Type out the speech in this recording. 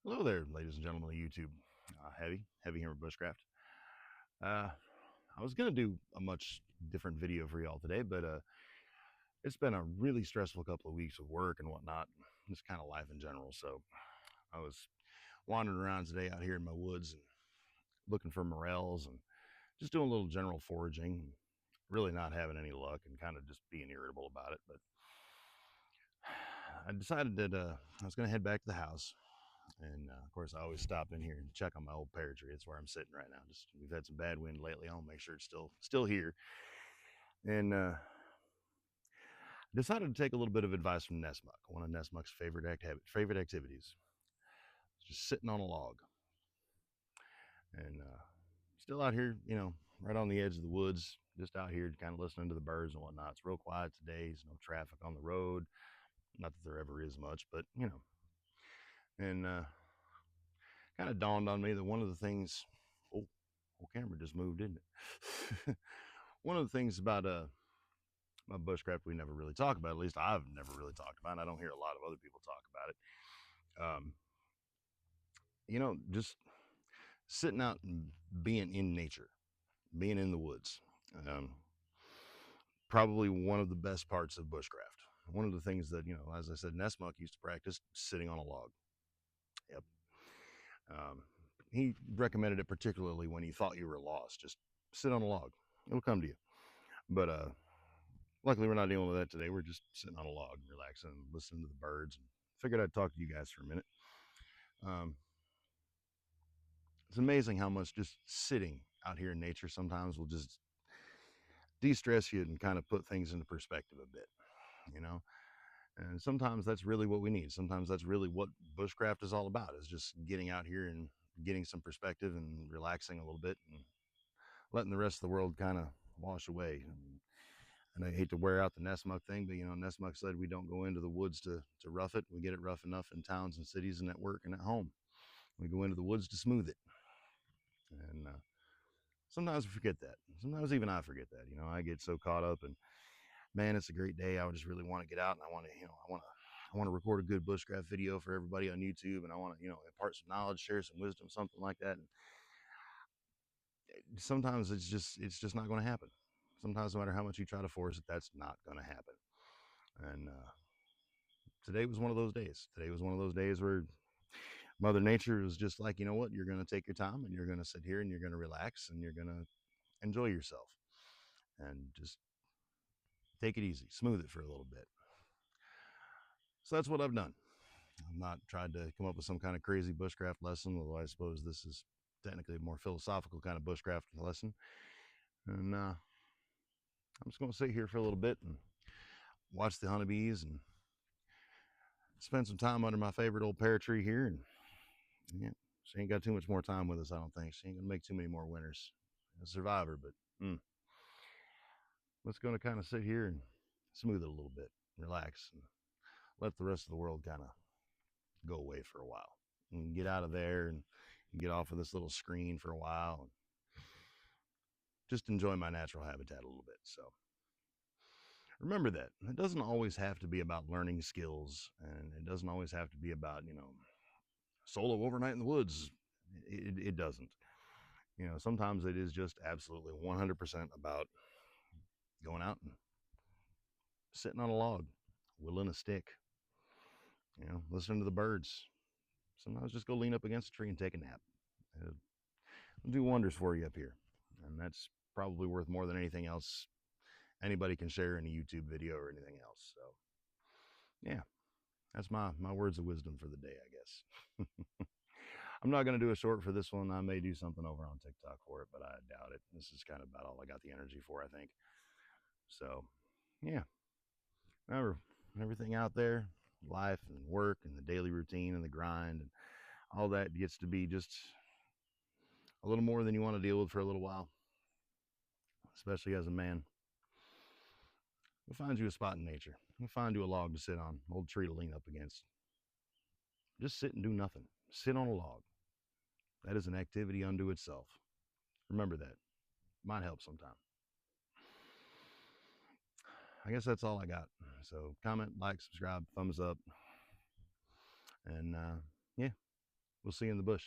Hello there, ladies and gentlemen of YouTube. Heavy here with Bushcraft. Uh, I was gonna do a much different video for y'all today, but it's been a really stressful couple of weeks of work and whatnot, just kind of life in general. So I was wandering around today out here in my woods and looking for morels and just doing a little general foraging. Really not having any luck and kind of just being irritable about it. But I decided that I was gonna head back to the house. And of course, I always stop in here and check on my old pear tree. It's where I'm sitting right now. Just we've had some bad wind lately. I'll make sure it's still here. And decided to take a little bit of advice from Nessmuk. One of Nessmuk's favorite activities, just sitting on a log and still out here, right on the edge of the woods, just out here, kind of listening to the birds and whatnot. It's real quiet today. There's no traffic on the road. Not that there ever is much, but and kind of dawned on me that one of the things. Oh, whole camera just moved, didn't it? One of the things about my bushcraft we never really talk about. At least I've never really talked about it. I don't hear a lot of other people talk about it. Just sitting out and being in nature, being in the woods. Um, Probably one of the best parts of bushcraft. One of the things that, as I said, Nessmuk used to practice sitting on a log. Yep. Um, he recommended it particularly when he thought you were lost. Just sit on a log. It'll come to you. But luckily, we're not dealing with that today. We're just sitting on a log, relaxing, listening to the birds. And figured I'd talk to you guys for a minute. Um, it's amazing how much just sitting out here in nature sometimes will just de-stress you and kind of put things into perspective a bit, you know. And sometimes that's really what we need. Sometimes that's really what bushcraft is all about: is just getting out here and getting some perspective and relaxing a little bit and letting the rest of the world kind of wash away. And I hate to wear out the Nessmuk thing, but Nessmuk said we don't go into the woods to rough it. We get it rough enough in towns and cities and at work and at home. We go into the woods to smooth it. And sometimes we forget that. Sometimes even I forget that. I get so caught up and man, it's a great day. I just really want to get out and I want to, I want to record a good bushcraft video for everybody on YouTube, and I want to, impart some knowledge, share some wisdom, something like that. And sometimes it's just not going to happen. Sometimes, no matter how much you try to force it, that's not going to happen. And today was one of those days. Today was one of those days where Mother Nature was just like, you know what, you're going to take your time and you're going to sit here and you're going to relax and you're going to enjoy yourself and just take it easy, smooth it for a little bit. So that's what I've done. I've not tried to come up with some kind of crazy bushcraft lesson, although I suppose this is technically a more philosophical kind of bushcraft lesson. And I'm just going to sit here for a little bit and watch the honeybees and spend some time under my favorite old pear tree here. And yeah, she ain't got too much more time with us, I don't think. She ain't gonna make too many more winters. A survivor, but let's gonna kind of sit here and smooth it a little bit, relax, and let the rest of the world kind of go away for a while and get out of there and get off of this little screen for a while and just enjoy my natural habitat a little bit. So remember that it doesn't always have to be about learning skills, and it doesn't always have to be about solo overnight in the woods. It doesn't. Sometimes it is just absolutely 100% about going out and sitting on a log, whittling a stick, listening to the birds. Sometimes just go lean up against a tree and take a nap. It'll do wonders for you up here. And that's probably worth more than anything else anybody can share in a YouTube video or anything else. So, yeah, that's my words of wisdom for the day, I guess. I'm not going to do a short for this one. I may do something over on TikTok for it, but I doubt it. This is kind of about all I got the energy for, I think. So, yeah, remember, everything out there, life and work and the daily routine and the grind and all that gets to be just a little more than you want to deal with for a little while, especially as a man. We'll find you a spot in nature. We'll find you a log to sit on, an old tree to lean up against. Just sit and do nothing. Sit on a log. That is an activity unto itself. Remember that. Might help sometime. I guess that's all I got. So comment, like, subscribe, thumbs up. And yeah, We'll see you in the bush.